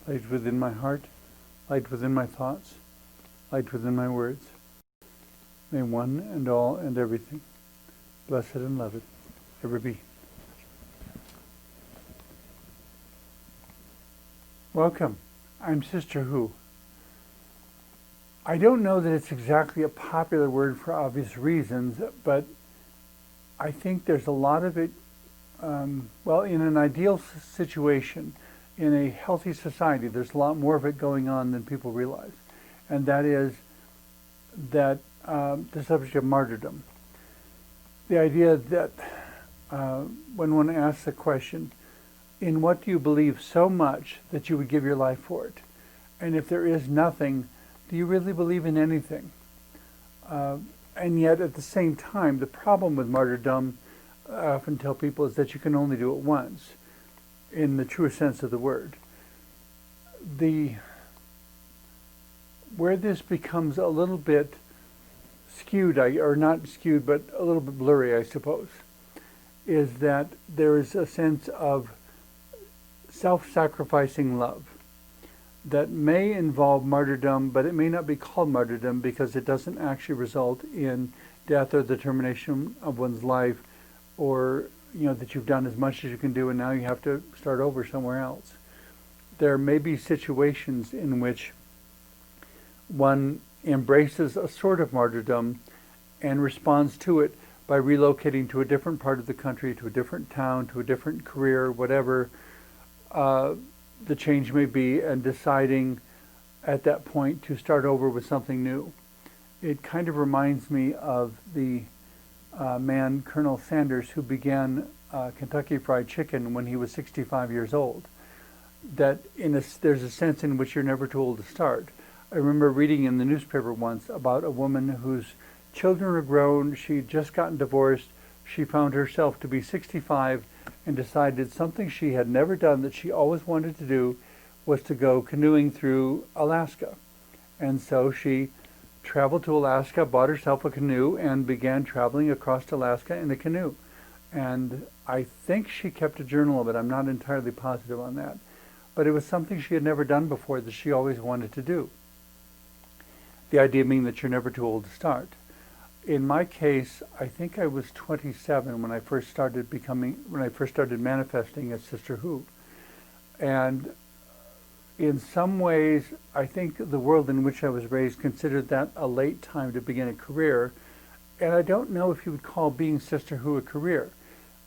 light within my heart, light within my thoughts, light within my words. May one and all and everything, blessed and loved, ever be. Welcome. I'm Sister Who. I don't know that it's exactly a popular word for obvious reasons, but I think there's a lot of it, well, in an ideal situation, in a healthy society, there's a lot more of it going on than people realize. And that is that the subject of martyrdom. The idea that when one asks the question, in what do you believe so much that you would give your life for it? And if there is nothing, do you really believe in anything? And yet at the same time, the problem with martyrdom, I often tell people, is that you can only do it once, in the truest sense of the word. Where this becomes a little bit skewed, or not skewed, but a little bit blurry, I suppose, is that there is a sense of self-sacrificing love that may involve martyrdom, but it may not be called martyrdom because it doesn't actually result in death or the termination of one's life, or that you've done as much as you can do and now you have to start over somewhere else. There may be situations in which one embraces a sort of martyrdom and responds to it by relocating to a different part of the country, to a different town, to a different career, whatever the change may be, and deciding at that point to start over with something new. It kind of reminds me of the man, Colonel Sanders, who began Kentucky Fried Chicken when he was 65 years old. That there's a sense in which you're never too old to start. I remember reading in the newspaper once about a woman whose children were grown, she'd just gotten divorced, she found herself to be 65 and decided something she had never done that she always wanted to do was to go canoeing through Alaska. And so she traveled to Alaska, bought herself a canoe, and began traveling across Alaska in a canoe. And I think she kept a journal of it. I'm not entirely positive on that. But it was something she had never done before that she always wanted to do. The idea being that you're never too old to start. In my case, I think I was 27 when I first started manifesting as Sister Who. And in some ways, I think the world in which I was raised considered that a late time to begin a career. And I don't know if you would call being Sister Who a career,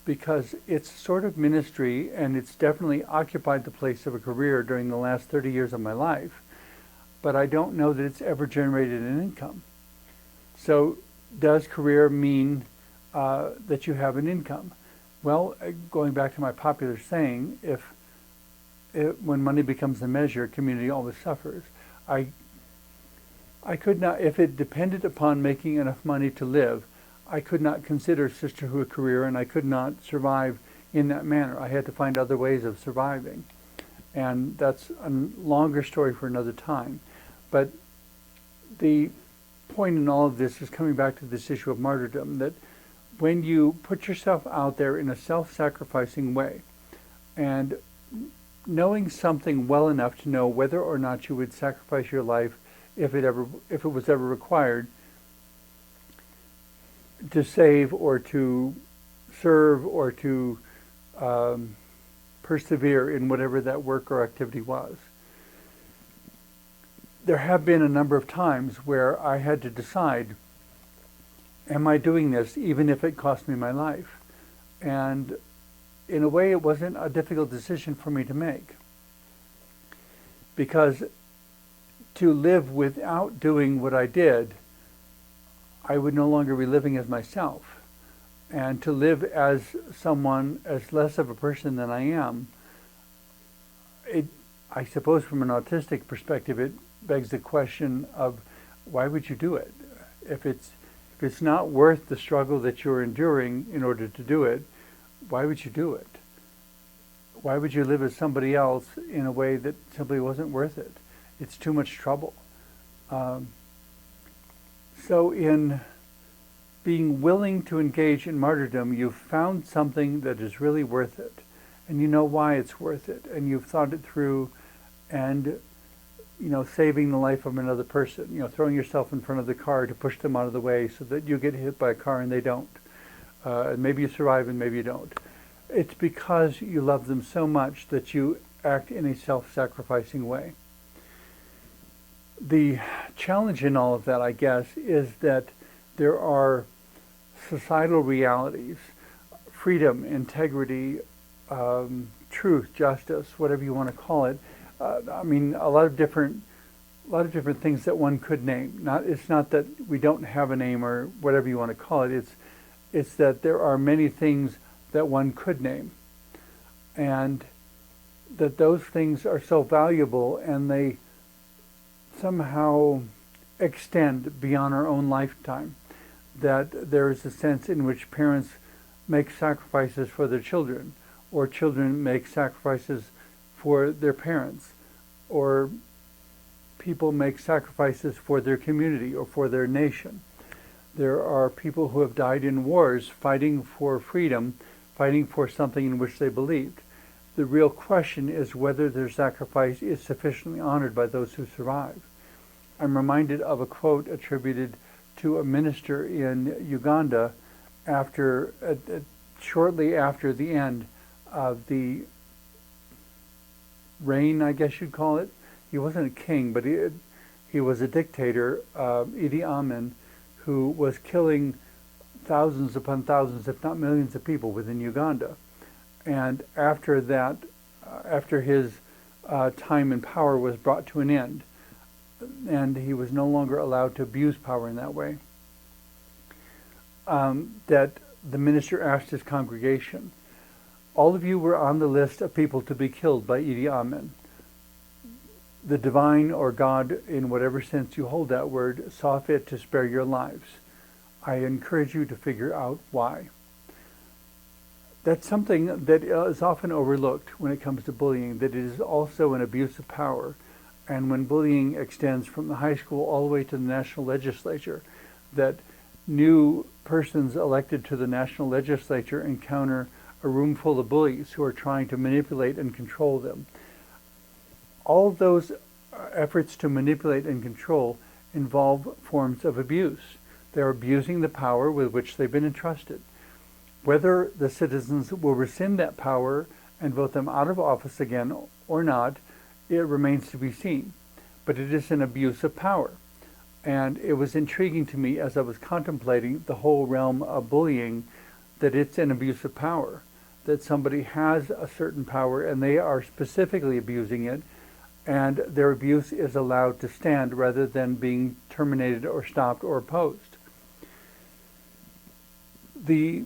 because it's sort of ministry, and it's definitely occupied the place of a career during the last 30 years of my life. But I don't know that it's ever generated an income. So does career mean that you have an income? Well, going back to my popular saying, when money becomes the measure, community always suffers. I could not, if it depended upon making enough money to live, I could not consider Sister Who a career, and I could not survive in that manner. I had to find other ways of surviving. And that's a longer story for another time. But the point in all of this is coming back to this issue of martyrdom, that when you put yourself out there in a self-sacrificing way, and knowing something well enough to know whether or not you would sacrifice your life if it was ever required to save or to serve or to persevere in whatever that work or activity was. There have been a number of times where I had to decide, am I doing this even if it cost me my life? And in a way, it wasn't a difficult decision for me to make, because to live without doing what I did, I would no longer be living as myself. And to live as someone, as less of a person than I am, I suppose from an autistic perspective, it begs the question of why would you do it? If it's not worth the struggle that you're enduring in order to do it, why would you do it? Why would you live as somebody else in a way that simply wasn't worth it? It's too much trouble. So in being willing to engage in martyrdom, you've found something that is really worth it. And you know why it's worth it. And you've thought it through, and saving the life of another person, throwing yourself in front of the car to push them out of the way so that you get hit by a car and they don't. And maybe you survive and maybe you don't. It's because you love them so much that you act in a self-sacrificing way. The challenge in all of that, I guess, is that there are societal realities, freedom, integrity, truth, justice, whatever you want to call it. A lot of different things that one could name. It's not that we don't have a name or whatever you want to call it. It's that there are many things that one could name, and that those things are so valuable and they somehow extend beyond our own lifetime. That there is a sense in which parents make sacrifices for their children, or children make sacrifices for their parents, or people make sacrifices for their community or for their nation. There are people who have died in wars fighting for freedom, fighting for something in which they believed. The real question is whether their sacrifice is sufficiently honored by those who survive. I'm reminded of a quote attributed to a minister in Uganda shortly after the end of the reign, I guess you'd call it. He wasn't a king, but he was a dictator, Idi Amin, who was killing thousands upon thousands, if not millions of people within Uganda. And after that, after his time in power was brought to an end, and he was no longer allowed to abuse power in that way, that the minister asked his congregation, all of you were on the list of people to be killed by Idi Amin. The divine, or God, in whatever sense you hold that word, saw fit to spare your lives. I encourage you to figure out why. That's something that is often overlooked when it comes to bullying, that it is also an abuse of power. And when bullying extends from the high school all the way to the national legislature, that new persons elected to the national legislature encounter a room full of bullies who are trying to manipulate and control them. All of those efforts to manipulate and control involve forms of abuse. They're abusing the power with which they've been entrusted. Whether the citizens will rescind that power and vote them out of office again or not, it remains to be seen. But it is an abuse of power. And it was intriguing to me as I was contemplating the whole realm of bullying that it's an abuse of power, that somebody has a certain power and they are specifically abusing it, and their abuse is allowed to stand rather than being terminated or stopped or opposed. The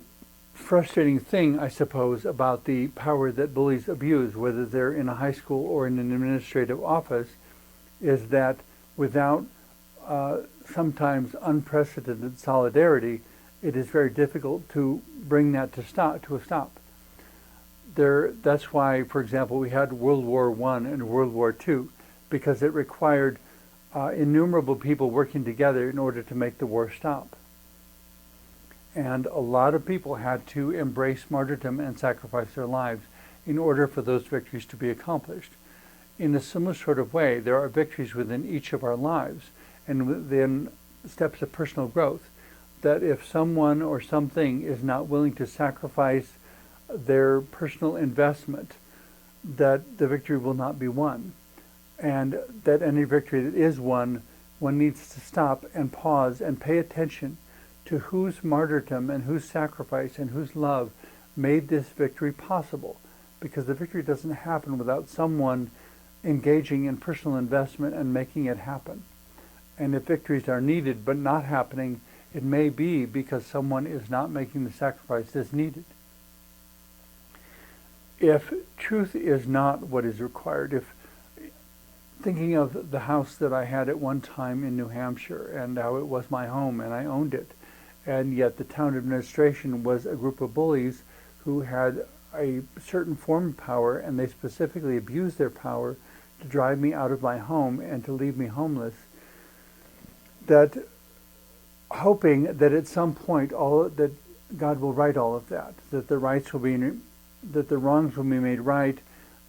frustrating thing, I suppose, about the power that bullies abuse, whether they're in a high school or in an administrative office, is that without sometimes unprecedented solidarity, it is very difficult to bring that to a stop. That's why, for example, we had World War I and World War II, because it required innumerable people working together in order to make the war stop. And a lot of people had to embrace martyrdom and sacrifice their lives in order for those victories to be accomplished. In a similar sort of way, there are victories within each of our lives and within steps of personal growth, that if someone or something is not willing to sacrifice their personal investment, that the victory will not be won. And that any victory that is won, one needs to stop and pause and pay attention to whose martyrdom and whose sacrifice and whose love made this victory possible. Because the victory doesn't happen without someone engaging in personal investment and making it happen. And if victories are needed but not happening, it may be because someone is not making the sacrifice that's needed. If truth is not what is required, if thinking of the house that I had at one time in New Hampshire and how it was my home and I owned it, and yet the town administration was a group of bullies who had a certain form of power, and they specifically abused their power to drive me out of my home and to leave me homeless, that hoping that at some point that God will right all of that, that the wrongs will be made right,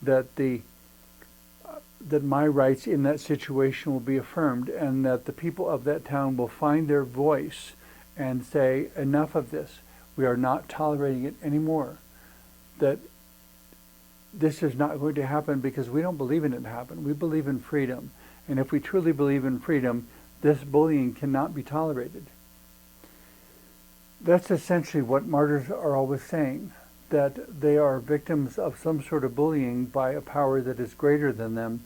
that the that my rights in that situation will be affirmed, and that the people of that town will find their voice and say, enough of this. We are not tolerating it anymore. That this is not going to happen because we don't believe in it happening. We believe in freedom. And if we truly believe in freedom, this bullying cannot be tolerated. That's essentially what martyrs are always saying, that they are victims of some sort of bullying by a power that is greater than them,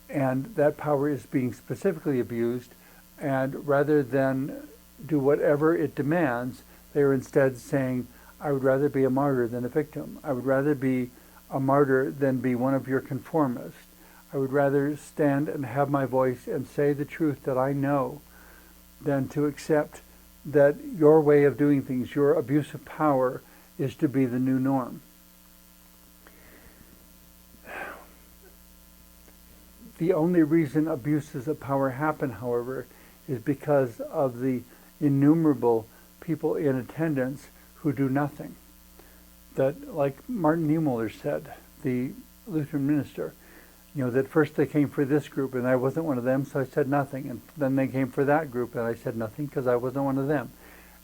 and that power is being specifically abused, and rather than do whatever it demands, they are instead saying, I would rather be a martyr than a victim. I would rather be a martyr than be one of your conformists. I would rather stand and have my voice and say the truth that I know than to accept that your way of doing things, your abuse of power, is to be the new norm. The only reason abuses of power happen, however, is because of the innumerable people in attendance who do nothing. That, like Martin Niemöller said, the Lutheran minister, that first they came for this group and I wasn't one of them, so I said nothing. And then they came for that group and I said nothing because I wasn't one of them.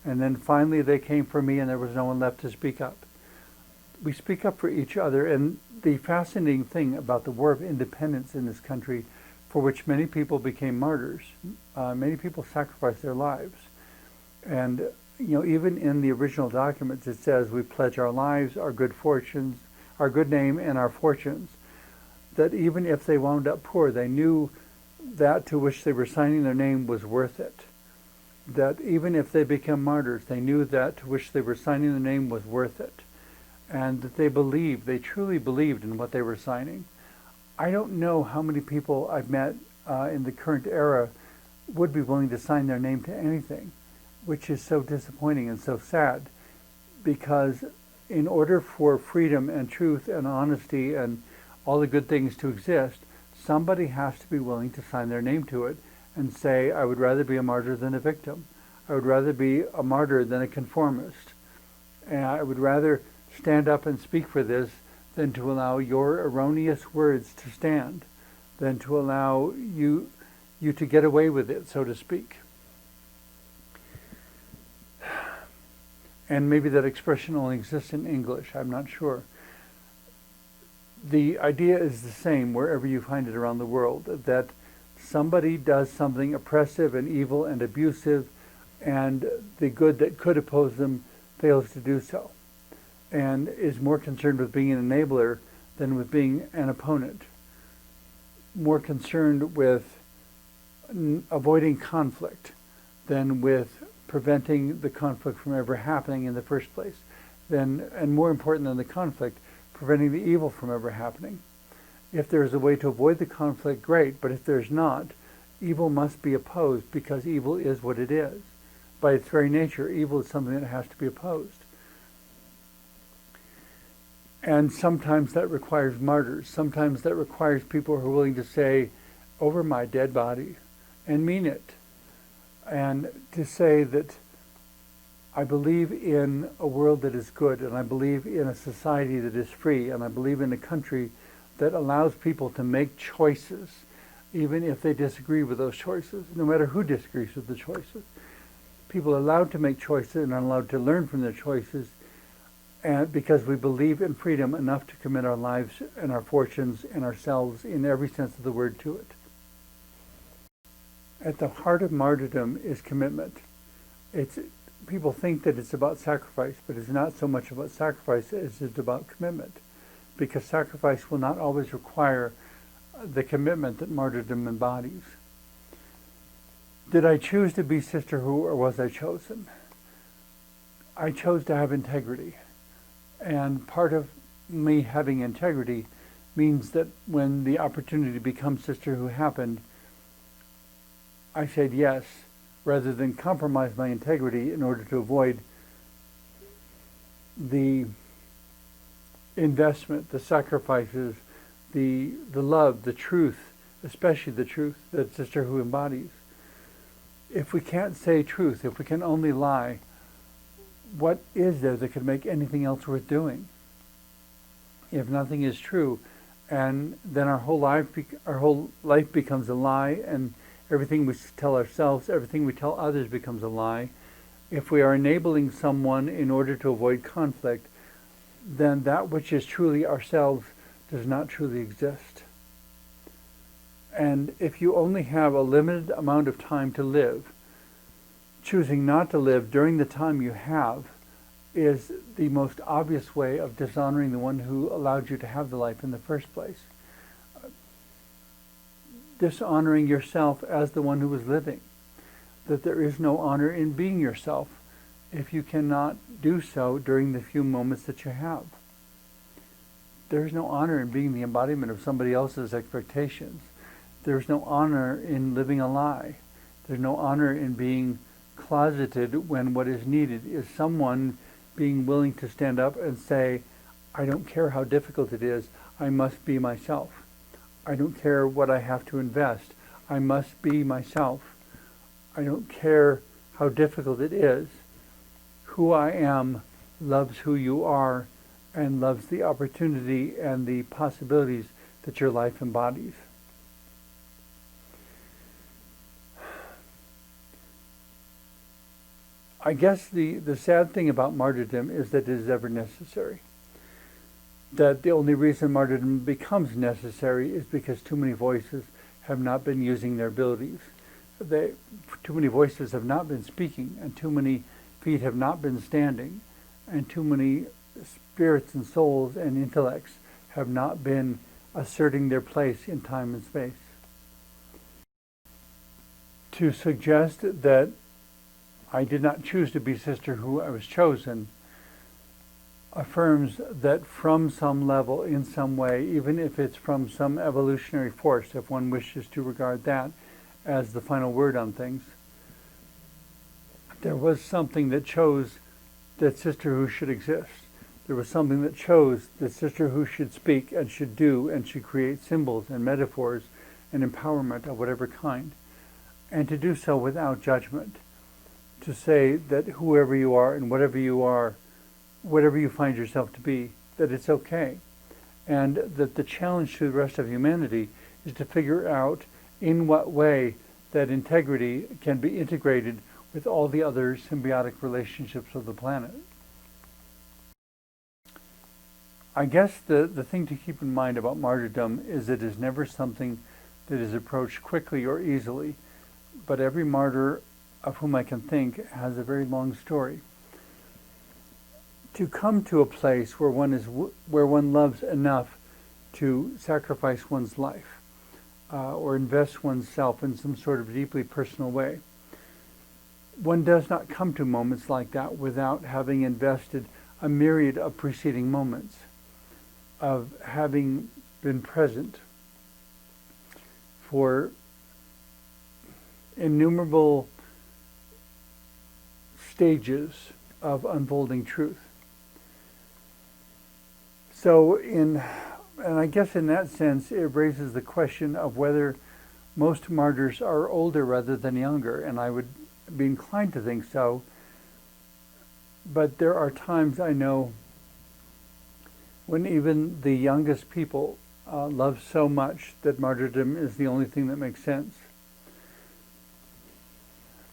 And then finally they came for me and there was no one left to speak up. We speak up for each other, and the fascinating thing about the War of Independence in this country, for which many people became martyrs, many people sacrificed their lives. And even in the original documents it says we pledge our lives, our good fortunes, our good name, and our fortunes. That even if they wound up poor, they knew that to which they were signing their name was worth it. That even if they became martyrs, they knew that to which they were signing their name was worth it. And that they truly believed in what they were signing. I don't know how many people I've met in the current era would be willing to sign their name to anything, which is so disappointing and so sad, because in order for freedom and truth and honesty and all the good things to exist, somebody has to be willing to sign their name to it and say, I would rather be a martyr than a victim. I would rather be a martyr than a conformist. And I would rather stand up and speak for this than to allow your erroneous words to stand, than to allow you to get away with it, so to speak. And maybe that expression only exists in English, I'm not sure. The idea is the same wherever you find it around the world, that somebody does something oppressive and evil and abusive, and the good that could oppose them fails to do so, and is more concerned with being an enabler than with being an opponent, more concerned with avoiding conflict than with preventing the conflict from ever happening in the first place, and more important than the conflict, preventing the evil from ever happening. If there's a way to avoid the conflict, great, but if there's not, evil must be opposed, because evil is what it is. By its very nature, evil is something that has to be opposed. And sometimes that requires martyrs. Sometimes that requires people who are willing to say, over my dead body, and mean it. And to say that I believe in a world that is good, and I believe in a society that is free, and I believe in a country that allows people to make choices, even if they disagree with those choices, no matter who disagrees with the choices. People are allowed to make choices and are allowed to learn from their choices, and because we believe in freedom enough to commit our lives and our fortunes and ourselves in every sense of the word to it. At the heart of martyrdom is commitment. People think that it's about sacrifice, but it's not so much about sacrifice as it's about commitment, because sacrifice will not always require the commitment that martyrdom embodies. Did I choose to be Sister Who, or was I chosen? I chose to have integrity. And part of me having integrity means that when the opportunity to become Sister Who happened, I said yes, rather than compromise my integrity in order to avoid the investment, the sacrifices, the love, the truth, especially the truth that Sister Who embodies. If we can't say truth, if we can only lie, what is there that could make anything else worth doing? If nothing is true, and then our whole life becomes a lie, and everything we tell ourselves, everything we tell others becomes a lie. If we are enabling someone in order to avoid conflict, then that which is truly ourselves does not truly exist. And if you only have a limited amount of time to live, choosing not to live during the time you have is the most obvious way of dishonoring the one who allowed you to have the life in the first place. Dishonoring yourself as the one who was living. That there is no honor in being yourself if you cannot do so during the few moments that you have. There is no honor in being the embodiment of somebody else's expectations. There is no honor in living a lie. There's no honor in being closeted when what is needed is someone being willing to stand up and say, I don't care how difficult it is, I must be myself. I don't care what I have to invest, I must be myself. I don't care how difficult it is. Who I am loves who you are and loves the opportunity and the possibilities that your life embodies. I guess the sad thing about martyrdom is that it is ever necessary. That the only reason martyrdom becomes necessary is because too many voices have not been using their abilities. Too many voices have not been speaking, and too many feet have not been standing, and too many spirits and souls and intellects have not been asserting their place in time and space. To suggest that I did not choose to be sister who I was chosen affirms that from some level, in some way, even if it's from some evolutionary force, if one wishes to regard that as the final word on things, there was something that chose that sister who should exist. There was something that chose that sister who should speak and should do and should create symbols and metaphors and empowerment of whatever kind, and to do so without judgment. To say that whoever you are and whatever you are, whatever you find yourself to be, that it's okay. And that the challenge to the rest of humanity is to figure out in what way that integrity can be integrated with all the other symbiotic relationships of the planet. I guess the thing to keep in mind about martyrdom is it is never something that is approached quickly or easily, but every martyr of whom I can think has a very long story. To come to a place where one loves enough to sacrifice one's life or invest oneself in some sort of deeply personal way, one does not come to moments like that without having invested a myriad of preceding moments, of having been present for innumerable stages of unfolding truth. So and I guess in that sense it raises the question of whether most martyrs are older rather than younger, and I would be inclined to think so. But there are times I know when even the youngest people love so much that martyrdom is the only thing that makes sense.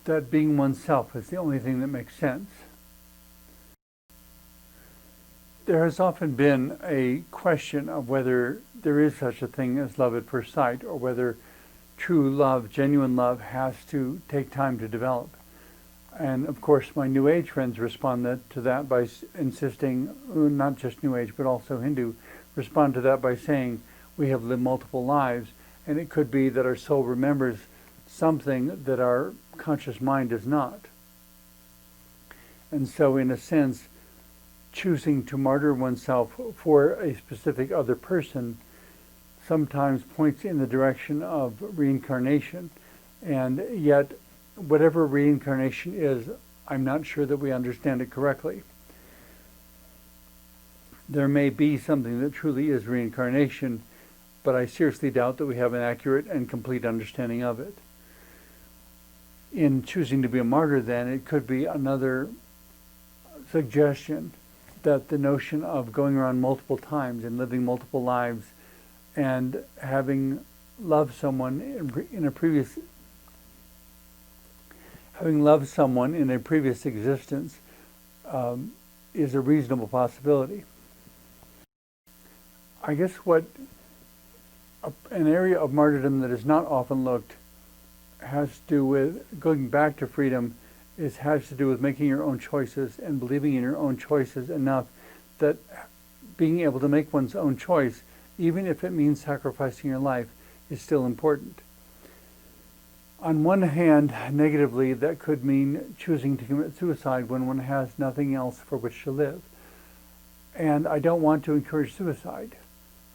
That being oneself is the only thing that makes sense. There has often been a question of whether there is such a thing as love at first sight, or whether true love, genuine love, has to take time to develop. And of course my New Age friends respond to that by insisting, not just New Age but also Hindu, respond to that by saying we have lived multiple lives, and it could be that our soul remembers something that our conscious mind does not. And so in a sense, choosing to martyr oneself for a specific other person sometimes points in the direction of reincarnation. And yet, whatever reincarnation is, I'm not sure that we understand it correctly. There may be something that truly is reincarnation, but I seriously doubt that we have an accurate and complete understanding of it. In choosing to be a martyr, then, it could be another suggestion that the notion of going around multiple times and living multiple lives and having loved someone in a previous existence is a reasonable possibility. I guess what an area of martyrdom that is not often looked has to do with going back to freedom, has to do with making your own choices and believing in your own choices enough that being able to make one's own choice, even if it means sacrificing your life, is still important. On one hand, negatively, that could mean choosing to commit suicide when one has nothing else for which to live. And I don't want to encourage suicide.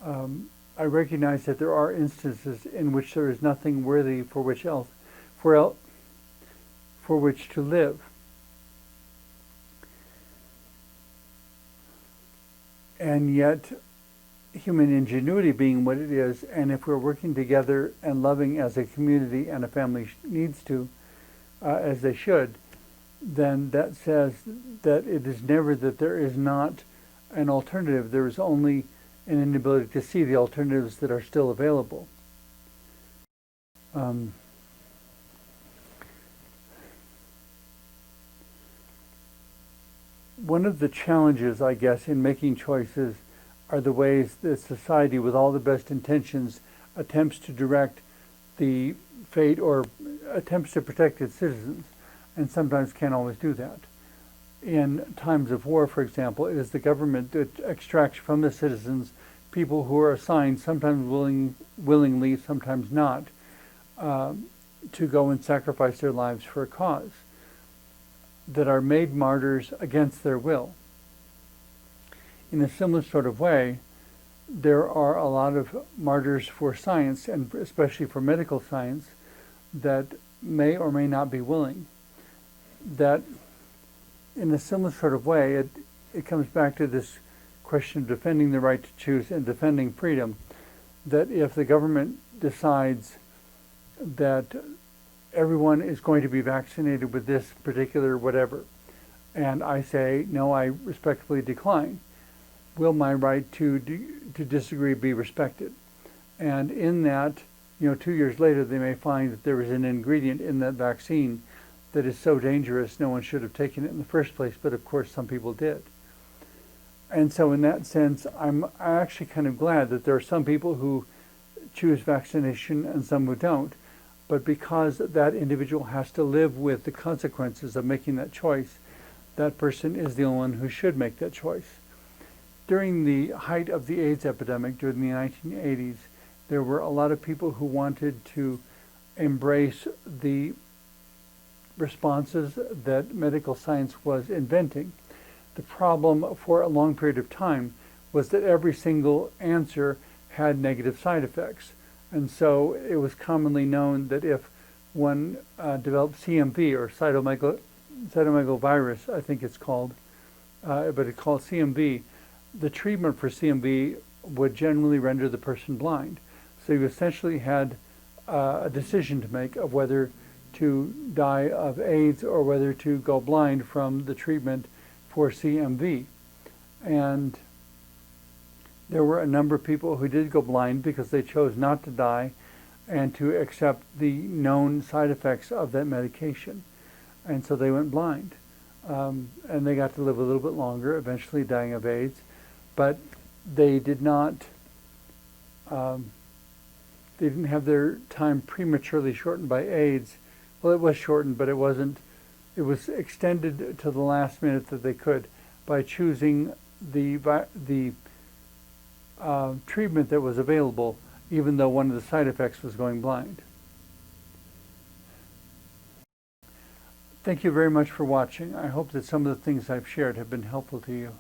I recognize that there are instances in which there is nothing worthy for which to live. And yet, human ingenuity being what it is, and if we're working together and loving as a community and a family needs to, as they should, then that says that it is never that there is not an alternative. There is only an inability to see the alternatives that are still available. One of the challenges, I guess, in making choices are the ways that society, with all the best intentions, attempts to direct the fate or attempts to protect its citizens, and sometimes can't always do that. In times of war, for example, it is the government that extracts from the citizens people who are assigned, sometimes willingly, sometimes not, to go and sacrifice their lives for a cause, that are made martyrs against their will. In a similar sort of way, there are a lot of martyrs for science, and especially for medical science, that may or may not be willing. That in a similar sort of way, it comes back to this question of defending the right to choose and defending freedom, that if the government decides that everyone is going to be vaccinated with this particular whatever, and I say, no, I respectfully decline, will my right to disagree be respected? And in that, 2 years later, they may find that there is an ingredient in that vaccine that is so dangerous no one should have taken it in the first place, but of course some people did. And so in that sense, I'm actually kind of glad that there are some people who choose vaccination and some who don't. But because that individual has to live with the consequences of making that choice, that person is the only one who should make that choice. During the height of the AIDS epidemic, during the 1980s, there were a lot of people who wanted to embrace the responses that medical science was inventing. The problem for a long period of time was that every single answer had negative side effects. And so it was commonly known that if one developed CMV, or cytomegalovirus, I think it's called, but it's called CMV, the treatment for CMV would generally render the person blind. So you essentially had a decision to make of whether to die of AIDS or whether to go blind from the treatment for CMV. And there were a number of people who did go blind because they chose not to die and to accept the known side effects of that medication. And so they went blind. And they got to live a little bit longer, eventually dying of AIDS. But they did not, they didn't have their time prematurely shortened by AIDS. Well, it was shortened, but it wasn't. It was extended to the last minute that they could by choosing the treatment that was available, even though one of the side effects was going blind. Thank you very much for watching. I hope that some of the things I've shared have been helpful to you.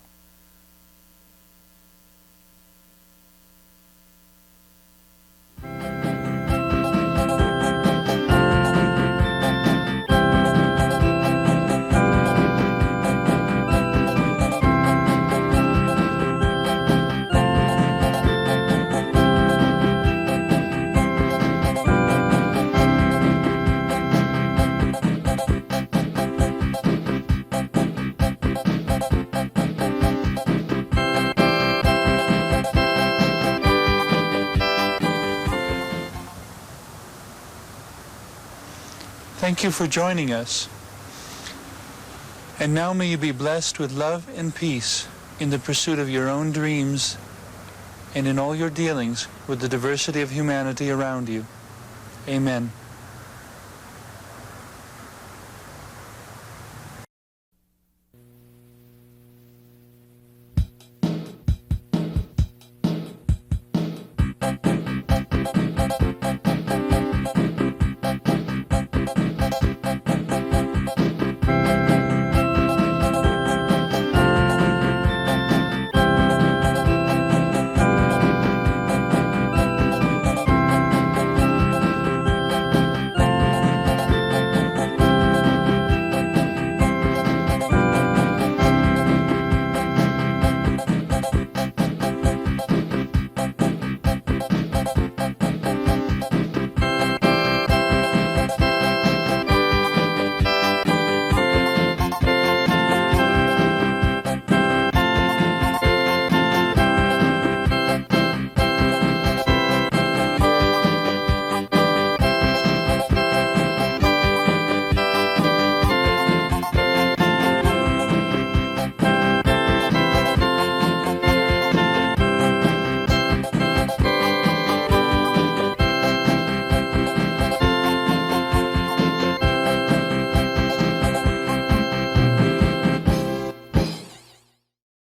Thank you for joining us. And now may you be blessed with love and peace in the pursuit of your own dreams and in all your dealings with the diversity of humanity around you. Amen.